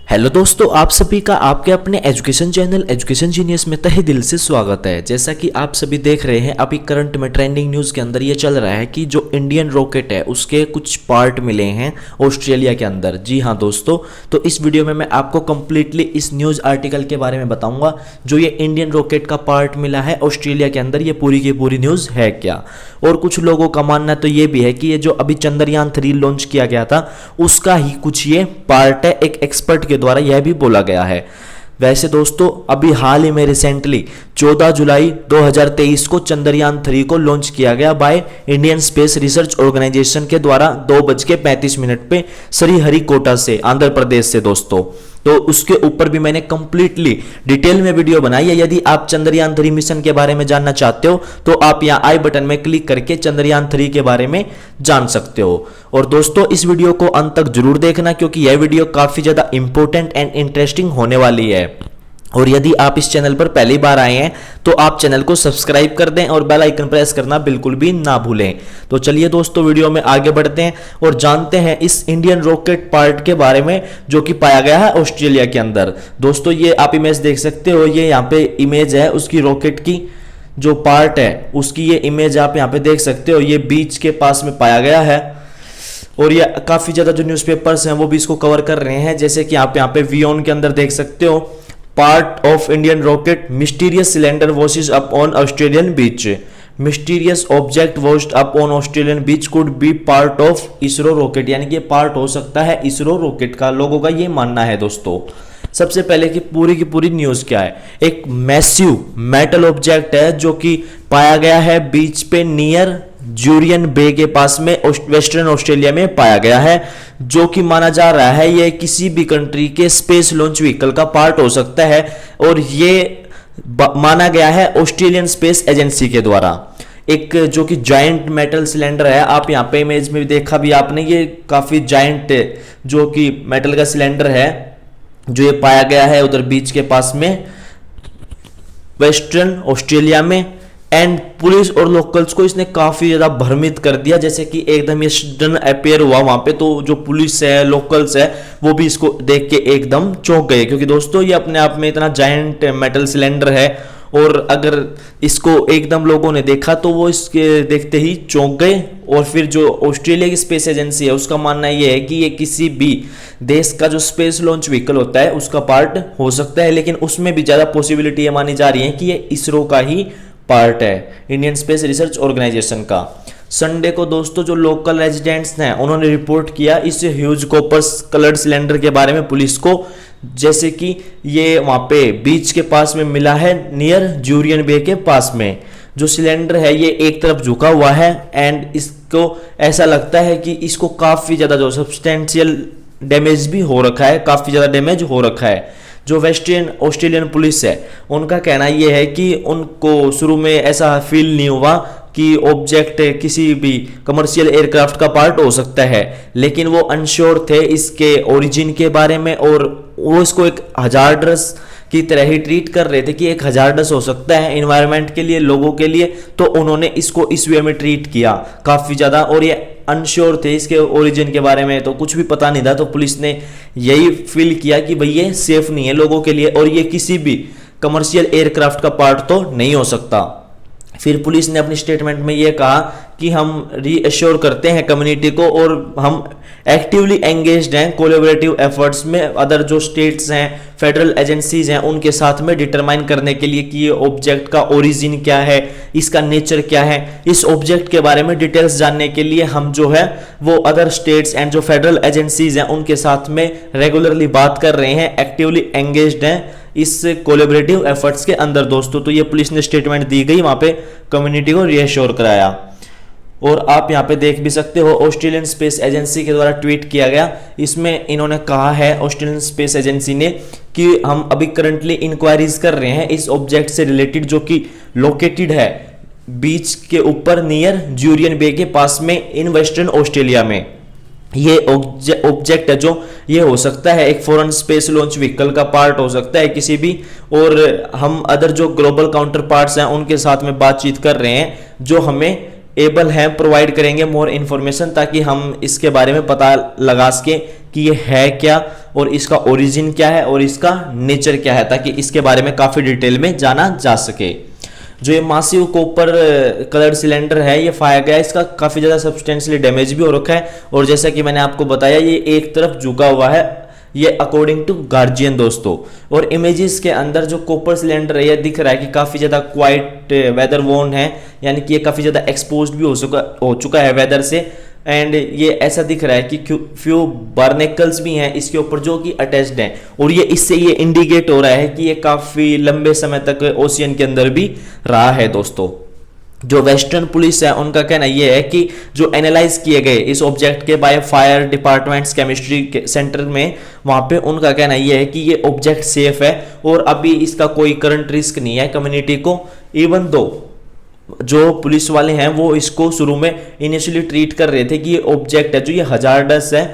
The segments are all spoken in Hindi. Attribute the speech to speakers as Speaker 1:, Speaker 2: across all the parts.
Speaker 1: हेलो दोस्तों, आप सभी का आपके अपने एजुकेशन चैनल एजुकेशन जीनियस में तहे दिल से स्वागत है। जैसा कि आप सभी देख रहे हैं, अभी करंट में ट्रेंडिंग न्यूज़ के अंदर ये चल रहा है कि जो इंडियन रॉकेट है उसके कुछ पार्ट मिले हैं ऑस्ट्रेलिया के अंदर। जी हाँ दोस्तों, तो इस वीडियो में मैं आपको कंप्लीटली इस न्यूज़ आर्टिकल के बारे में बताऊंगा। जो ये इंडियन रॉकेट का पार्ट मिला है ऑस्ट्रेलिया के अंदर, ये पूरी की पूरी न्यूज़ है क्या। और कुछ लोगों का मानना तो ये भी है कि ये जो अभी चंद्रयान 3 लॉन्च किया गया था उसका ही कुछ ये पार्ट है, एक एक्सपर्ट के द्वारा यह भी बोला गया है। वैसे दोस्तों, अभी हाल ही में रिसेंटली 14 जुलाई 2023 को चंद्रयान 3 को लॉन्च किया गया by Indian space research organisation के द्वारा 2:35 पे श्रीहरिकोटा से, आंध्र प्रदेश से दोस्तों। तो उसके ऊपर भी मैंने कंप्लीटली डिटेल में वीडियो बनाई है। यदि आप चंद्रयान 3 मिशन के बारे में जानना चाहते हो तो आप यहाँ आई बटन में क्लिक करके चंद्रयान 3 के बारे में जान सकते हो। और दोस्तों, इस वीडियो को अंत तक जरूर देखना क्योंकि यह वीडियो काफी ज्यादा इंपॉर्टेंट एंड इंटरेस्टिंग होने वाली है। और यदि आप इस चैनल पर पहली बार आए हैं तो आप चैनल को सब्सक्राइब कर दें और बेल आइकन प्रेस करना बिल्कुल भी ना भूलें। तो चलिए दोस्तों, वीडियो में आगे बढ़ते हैं और जानते हैं इस इंडियन रॉकेट पार्ट के बारे में जो कि पाया गया है ऑस्ट्रेलिया के अंदर। दोस्तों, ये आप इमेज देख सकते हो, ये यहाँ पे इमेज है उसकी रॉकेट की जो पार्ट है उसकी, ये इमेज आप यहाँ पे देख सकते हो। ये बीच के पास में पाया गया है और ये काफी ज्यादा जो न्यूज़पेपर्स हैं वो भी इसको कवर कर रहे हैं। जैसे कि आप यहाँ पे वियोन के अंदर देख सकते हो, part of Indian rocket mysterious cylinder washes up on Australian beach, mysterious object washed up on Australian beach could be part of ISRO rocket, यानी कि ये पार्ट हो सकता है इसरो रॉकेट का, लोगों का ये मानना है दोस्तों। सबसे पहले की पूरी न्यूज क्या है, एक मैसिव मेटल ऑब्जेक्ट है जो कि पाया गया है बीच पे नियर जूरियन बे के पास में वेस्टर्न ऑस्ट्रेलिया में पाया गया है, जो कि माना जा रहा है ये किसी भी कंट्री के स्पेस लॉन्च व्हीकल का पार्ट हो सकता है। और ये माना गया है ऑस्ट्रेलियन स्पेस एजेंसी के द्वारा। एक जो कि जायंट मेटल सिलेंडर है, आप यहाँ पे इमेज में देखा भी आपने, ये काफी जायंट जो कि मेटल का सिलेंडर है जो ये पाया गया है उधर बीच के पास में वेस्टर्न ऑस्ट्रेलिया में। एंड पुलिस और लोकल्स को इसने काफी ज्यादा भ्रमित कर दिया, जैसे कि एकदम ये सडन अपेयर हुआ वहां पे। तो जो पुलिस है, लोकल्स है, वो भी इसको देख के एकदम चौंक गए क्योंकि दोस्तों ये अपने आप में इतना जायंट मेटल सिलेंडर है और अगर इसको एकदम लोगों ने देखा तो वो इसके देखते ही चौंक गए। और फिर जो ऑस्ट्रेलिया की स्पेस एजेंसी है उसका मानना ये है कि ये किसी भी देश का जो स्पेस लॉन्च व्हीकल होता है उसका पार्ट हो सकता है, लेकिन उसमें भी ज्यादा पॉसिबिलिटी ये मानी जा रही है कि ये इसरो का ही पार्ट है, इंडियन स्पेस रिसर्च ऑर्गेनाइजेशन का। संडे को दोस्तों जो लोकल रेजिडेंट्स हैं उन्होंने रिपोर्ट किया इस ह्यूज कॉपर कलर्ड सिलेंडर के बारे में पुलिस को, जैसे कि ये वहां पे बीच के पास में मिला है नियर जूरियन बे के पास में। जो सिलेंडर है ये एक तरफ झुका हुआ है एंड इसको ऐसा लगता है कि इसको काफी ज्यादा जो सब्सटेंशियल डैमेज भी हो रखा है, काफी ज्यादा डैमेज हो रखा है। जो वेस्टर्न ऑस्ट्रेलियन पुलिस है उनका कहना यह है कि उनको शुरू में ऐसा फील नहीं हुआ कि ऑब्जेक्ट किसी भी कमर्शियल एयरक्राफ्ट का पार्ट हो सकता है, लेकिन वो अनश्योर थे इसके ओरिजिन के बारे में और वो इसको एक हजार्डस की तरह ही ट्रीट कर रहे थे कि एक हजार्डस हो सकता है एनवायरनमेंट के लिए, लोगों के लिए। तो उन्होंने इसको इस वे में ट्रीट किया काफी ज्यादा, और ये अनश्योर थे इसके ओरिजिन के बारे में, तो कुछ भी पता नहीं था। तो पुलिस ने यही फील किया कि भाई ये सेफ नहीं है लोगों के लिए और ये किसी भी कमर्शियल एयरक्राफ्ट का पार्ट तो नहीं हो सकता। फिर पुलिस ने अपनी स्टेटमेंट में यह कहा कि हम रीअश्योर करते हैं कम्युनिटी को और हम एक्टिवली एंगेज्ड हैं कोलैबोरेटिव एफर्ट्स में अदर जो स्टेट्स हैं, फेडरल एजेंसीज हैं, उनके साथ में डिटरमाइन करने के लिए कि ये ऑब्जेक्ट का ओरिजिन क्या है, इसका नेचर क्या है। इस ऑब्जेक्ट के बारे में डिटेल्स जानने के लिए हम जो है वो अदर स्टेट्स एंड जो फेडरल एजेंसीज हैं उनके साथ में रेगुलरली बात कर रहे हैं, एक्टिवली एंगेज्ड हैं इस कोलैबोरेटिव एफर्ट्स के अंदर दोस्तों। तो ये पुलिस ने स्टेटमेंट दी गई, वहां पे कम्युनिटी को रीअश्योर कराया। और आप यहाँ पे देख भी सकते हो ऑस्ट्रेलियन स्पेस एजेंसी के द्वारा ट्वीट किया गया, इसमें इन्होंने कहा है ऑस्ट्रेलियन स्पेस एजेंसी ने कि हम अभी करंटली इंक्वायरीज कर रहे हैं इस ऑब्जेक्ट से रिलेटेड जो कि लोकेटेड है बीच के ऊपर नियर जूरियन बे के पास में इन वेस्टर्न ऑस्ट्रेलिया में। ये ऑब्जेक्ट है जो ये हो सकता है एक फॉरेन स्पेस लॉन्च व्हीकल का पार्ट हो सकता है किसी भी, और हम अदर जो ग्लोबल काउंटर पार्ट्स हैं उनके साथ में बातचीत कर रहे हैं जो हमें एबल हैं प्रोवाइड करेंगे मोर इन्फॉर्मेशन, ताकि हम इसके बारे में पता लगा सकें कि ये है क्या और इसका ओरिजिन क्या है और इसका नेचर क्या है, ताकि इसके बारे में काफ़ी डिटेल में जाना जा सके। जो ये मासिव कॉपर कलर सिलेंडर है ये पाया गया, इसका काफ़ी ज़्यादा सब्सटेंशियली डैमेज भी हो रखा है और जैसा कि मैंने आपको बताया ये एक तरफ झुका हुआ है, ये अकॉर्डिंग टू गार्जियन दोस्तों। और इमेजेस के अंदर जो कॉपर सिलेंडर है ये दिख रहा है कि काफ़ी ज़्यादा क्वाइट वेदर वोन है, यानी कि ये काफ़ी ज़्यादा एक्सपोज भी हो चुका है वेदर से। एंड ये ऐसा दिख रहा है कि फ्यू बार्नेकल्स भी हैं इसके ऊपर जो कि अटैच्ड हैं, और ये इससे ये इंडिकेट हो रहा है कि ये काफ़ी लंबे समय तक ओशियन के अंदर भी रहा है दोस्तों। जो वेस्टर्न पुलिस है उनका कहना यह है कि जो एनालाइज किए गए इस ऑब्जेक्ट के by fire departments chemistry centre में, वहाँ पे उनका कहना यह है कि ये ऑब्जेक्ट सेफ है और अभी इसका कोई करंट रिस्क नहीं है कम्युनिटी को। इवन दो जो पुलिस वाले हैं वो इसको शुरू में इनिशियली ट्रीट कर रहे थे कि ये ऑब्जेक्ट है जो ये हजार्डस है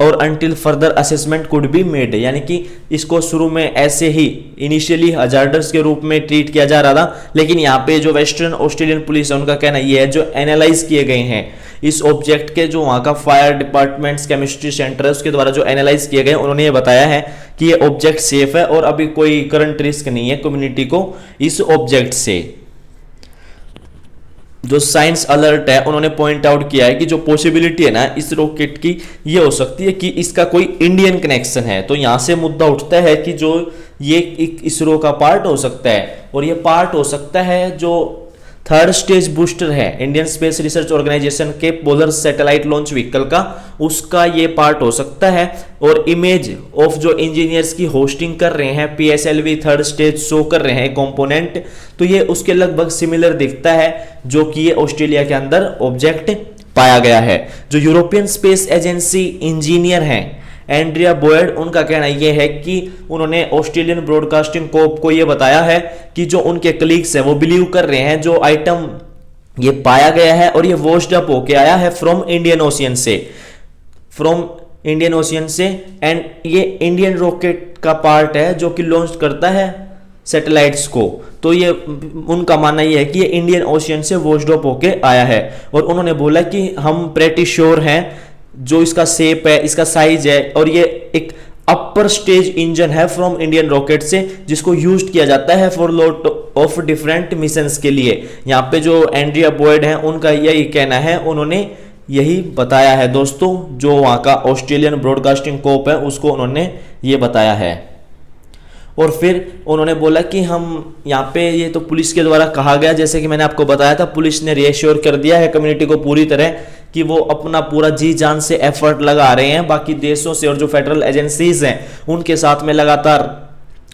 Speaker 1: और until further assessment could be made, यानी कि इसको शुरू में ऐसे ही इनिशियली हजार्डस के रूप में ट्रीट किया जा रहा था। लेकिन यहाँ पे जो वेस्टर्न ऑस्ट्रेलियन पुलिस है उनका कहना यह है जो एनालाइज किए गए हैं इस ऑब्जेक्ट के, जो वहाँ का फायर डिपार्टमेंट्स केमिस्ट्री सेंटर है उसके द्वारा जो एनालाइज किए गए, उन्होंने ये बताया है कि ये ऑब्जेक्ट सेफ है और अभी कोई करंट रिस्क नहीं है कम्युनिटी को इस ऑब्जेक्ट से। जो साइंस अलर्ट है उन्होंने पॉइंट आउट किया है कि जो पॉसिबिलिटी है ना इस रॉकेट की, ये हो सकती है कि इसका कोई इंडियन कनेक्शन है। तो यहां से मुद्दा उठता है कि जो ये एक इसरो का पार्ट हो सकता है और ये पार्ट हो सकता है जो थर्ड स्टेज बूस्टर है इंडियन स्पेस रिसर्च ऑर्गेनाइजेशन के पोलर सैटेलाइट लॉन्च व्हीकल का, उसका ये पार्ट हो सकता है। और इमेज ऑफ जो इंजीनियर्स की होस्टिंग कर रहे हैं PSLV थर्ड स्टेज शो कर रहे हैं कंपोनेंट, तो ये उसके लगभग सिमिलर दिखता है जो कि ये ऑस्ट्रेलिया के अंदर ऑब्जेक्ट पाया गया है। जो यूरोपियन स्पेस एजेंसी इंजीनियर हैं एंड्रिया बोयड, उनका कहना यह है कि उन्होंने ऑस्ट्रेलियन ब्रॉडकास्टिंग कॉर्प को यह बताया है कि जो उनके कलीग्स हैं वो बिलीव कर रहे हैं जो आइटम ये पाया गया है और ये वॉश्ड अप होके आया है फ्रॉम इंडियन ओशियन से, एंड ये इंडियन रॉकेट का पार्ट है जो कि लॉन्च करता है सैटेलाइट्स को। तो ये उनका मानना यह है कि ये इंडियन ओशियन से वॉश्ड अप होके आया है और उन्होंने बोला कि हम प्रेटी श्योर हैं जो इसका शेप है, इसका साइज है, और ये एक अपर स्टेज इंजन है फ्रॉम इंडियन रॉकेट से जिसको यूज किया जाता है for lot of different missions के लिए। यहाँ पे जो एंड्रिया बॉयड है उनका यही कहना है, उन्होंने यही बताया है दोस्तों, जो वहाँ का ऑस्ट्रेलियन ब्रॉडकास्टिंग कॉर्प है उसको उन्होंने ये बताया है। और फिर उन्होंने बोला कि हम यहाँ पे, ये तो पुलिस के द्वारा कहा गया, जैसे कि मैंने आपको बताया था, पुलिस ने रिएश्योर कर दिया है कम्युनिटी को पूरी तरह कि वो अपना पूरा जी जान से एफर्ट लगा रहे हैं बाकी देशों से और जो फेडरल एजेंसीज हैं उनके साथ में लगातार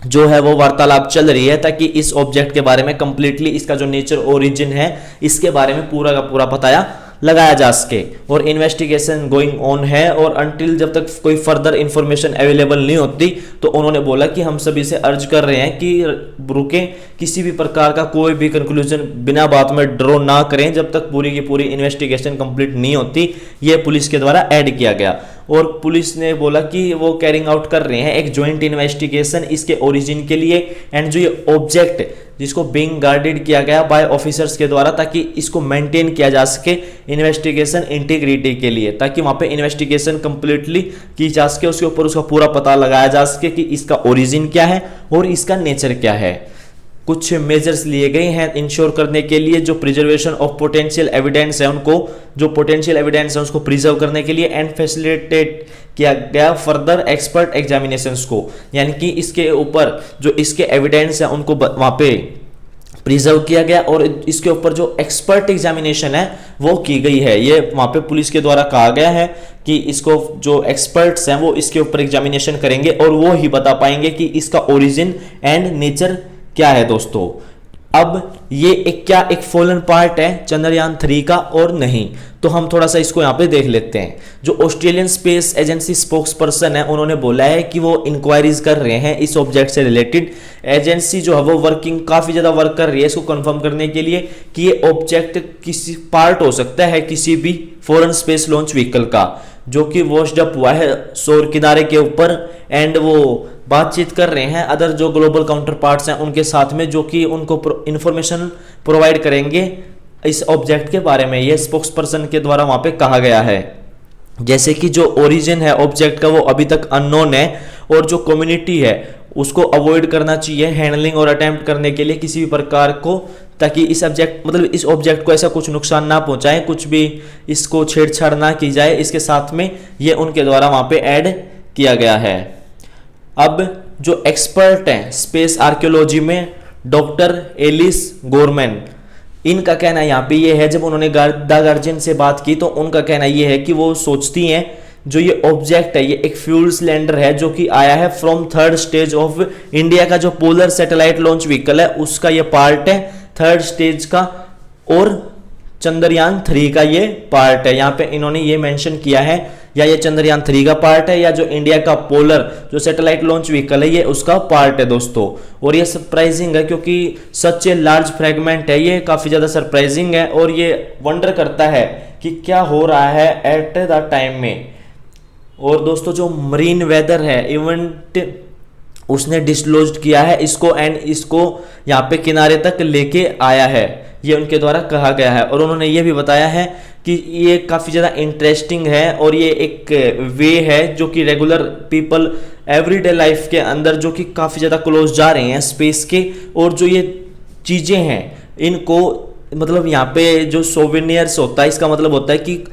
Speaker 1: जो है वो वार्तालाप चल रही है ताकि इस ऑब्जेक्ट के बारे में कंप्लीटली इसका जो नेचर ओरिजिन है इसके बारे में पूरा का पूरा पता लगाया जा सके। और इन्वेस्टिगेशन गोइंग ऑन है और अनटिल जब तक कोई फर्दर इंफॉर्मेशन अवेलेबल नहीं होती तो उन्होंने बोला कि हम सभी से अर्ज कर रहे हैं कि रुकें, किसी भी प्रकार का कोई भी कंक्लूजन बिना बात में ड्रॉ ना करें जब तक पूरी की पूरी इन्वेस्टिगेशन कंप्लीट नहीं होती। ये पुलिस के द्वारा ऐड किया गया और पुलिस ने बोला कि वो कैरिंग आउट कर रहे हैं एक ज्वाइंट इन्वेस्टिगेशन इसके ओरिजिन के लिए, एंड जो ये ऑब्जेक्ट जिसको बीइंग गार्डेड किया गया बाय ऑफिसर्स के द्वारा ताकि इसको मेंटेन किया जा सके इन्वेस्टिगेशन इंटीग्रिटी के लिए, ताकि वहां पे इन्वेस्टिगेशन कंप्लीटली की जा सके, उसके ऊपर उसका पूरा पता लगाया जा सके कि इसका ओरिजिन क्या है और इसका नेचर क्या है। कुछ मेजर्स लिए गए हैं इंश्योर करने के लिए जो प्रिजर्वेशन ऑफ पोटेंशियल एविडेंस है उनको, जो पोटेंशियल एविडेंस है उसको प्रिजर्व करने के लिए, एंड फैसिलिटेट किया गया फर्दर एक्सपर्ट एग्जामिनेशंस को, यानी कि इसके ऊपर जो इसके एविडेंस है उनको वहाँ पे प्रिजर्व किया गया और इसके ऊपर जो एक्सपर्ट एग्जामिनेशन है वो की गई है। ये वहाँ पे पुलिस के द्वारा कहा गया है कि इसको जो एक्सपर्ट्स हैं वो इसके ऊपर एग्जामिनेशन करेंगे और वो ही बता पाएंगे कि इसका ओरिजिन एंड नेचर क्या है दोस्तों। अब ये एक फॉलन पार्ट है चंद्रयान 3 का और नहीं, तो हम थोड़ा सा इसको यहाँ पे देख लेते हैं। जो Australian space agency spokes person है उन्होंने बोला है कि वो इंक्वायरीज कर रहे हैं इस ऑब्जेक्ट से रिलेटेड। एजेंसी जो है वो काफी ज्यादा वर्क कर रही है इसको कंफर्म करने के लिए कि ये ऑब्जेक्ट किसी पार्ट हो सकता है किसी भी फॉरेन स्पेस लॉन्च व्हीकल का जो कि वॉश्ड अप हुआ है सौर किनारे के ऊपर, एंड वो बातचीत कर रहे हैं अदर जो ग्लोबल काउंटर पार्ट्स हैं उनके साथ में जो कि उनको इंफॉर्मेशन प्रोवाइड करेंगे इस ऑब्जेक्ट के बारे में। ये स्पोक्स पर्सन के द्वारा वहां पे कहा गया है। जैसे कि जो ओरिजिन है ऑब्जेक्ट का वो अभी तक अननोन है, और जो कम्युनिटी है उसको अवॉइड करना चाहिए हैंडलिंग और अटेम्प्ट करने के लिए किसी भी प्रकार को, ताकि इस इस ऑब्जेक्ट को ऐसा कुछ नुकसान ना पहुंचाए, कुछ भी इसको छेड़छाड़ ना की जाए। इसके साथ में ये उनके द्वारा वहां पे ऐड किया गया है। अब जो एक्सपर्ट हैं स्पेस आर्कियोलॉजी में, डॉक्टर एलिस गोरमैन, इनका कहना यहाँ पे ये है, जब उन्होंने द गार्जियन से बात की तो उनका कहना ये है कि वो सोचती हैं जो ये ऑब्जेक्ट है ये एक फ्यूल सिलेंडर है जो कि आया है from third stage of India का जो पोलर सैटेलाइट लॉन्च व्हीकल है उसका ये पार्ट है, थर्ड स्टेज का, और चंद्रयान 3 का ये पार्ट है। यहाँ पे इन्होंने ये मेंशन किया है, या ये चंद्रयान 3 का पार्ट है या जो इंडिया का पोलर जो सैटेलाइट लॉन्च व्हीकल है ये उसका पार्ट है दोस्तों। और ये सरप्राइजिंग है क्योंकि सच ए लार्ज फ्रेगमेंट है, ये काफी ज्यादा सरप्राइजिंग है और ये वंडर करता है कि क्या हो रहा है एट द टाइम में। और दोस्तों जो मरीन वेदर है इवेंट उसने डिस्क्लोज किया है इसको, एंड इसको यहाँ पे किनारे तक लेके आया है, ये उनके द्वारा कहा गया है। और उन्होंने ये भी बताया है कि ये काफ़ी ज़्यादा इंटरेस्टिंग है और ये एक वे है जो कि रेगुलर पीपल एवरीडे लाइफ के अंदर जो कि काफ़ी ज़्यादा क्लोज जा रहे हैं स्पेस के, और जो ये चीज़ें हैं इनको मतलब यहाँ पे जो सोवेनियर्स होता है इसका मतलब होता है कि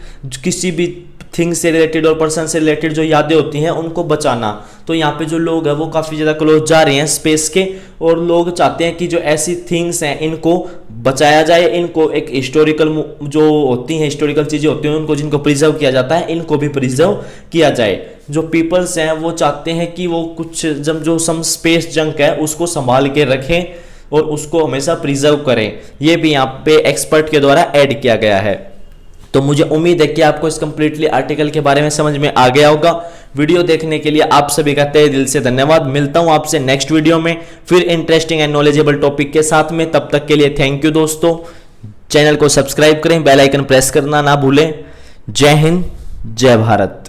Speaker 1: किसी भी थिंग से रिलेटेड और पर्सन से रिलेटेड जो यादें होती हैं उनको बचाना। तो यहाँ पे जो लोग हैं वो काफ़ी ज़्यादा क्लोज जा रहे हैं स्पेस के, और लोग चाहते हैं कि जो ऐसी थिंग्स हैं इनको बचाया जाए, इनको एक हिस्टोरिकल जो होती हैं हिस्टोरिकल चीज़ें होती हैं उनको जिनको प्रिजर्व किया जाता है इनको भी प्रिजर्व किया जाए। जो पीपल्स हैं वो चाहते हैं कि वो कुछ जब जो सम स्पेस जंक है उसको संभाल के रखें और उसको हमेशा प्रिजर्व करें, ये भी यहाँ पे एक्सपर्ट के द्वारा ऐड किया गया है। तो मुझे उम्मीद है कि आपको इस कंप्लीटली आर्टिकल के बारे में समझ में आ गया होगा। वीडियो देखने के लिए आप सभी का तहे दिल से धन्यवाद। मिलता हूं आपसे नेक्स्ट वीडियो में फिर इंटरेस्टिंग एंड नॉलेजेबल टॉपिक के साथ में। तब तक के लिए थैंक यू दोस्तों। चैनल को सब्सक्राइब करें, बेल आइकन प्रेस करना ना भूलें। जय हिंद, जय भारत।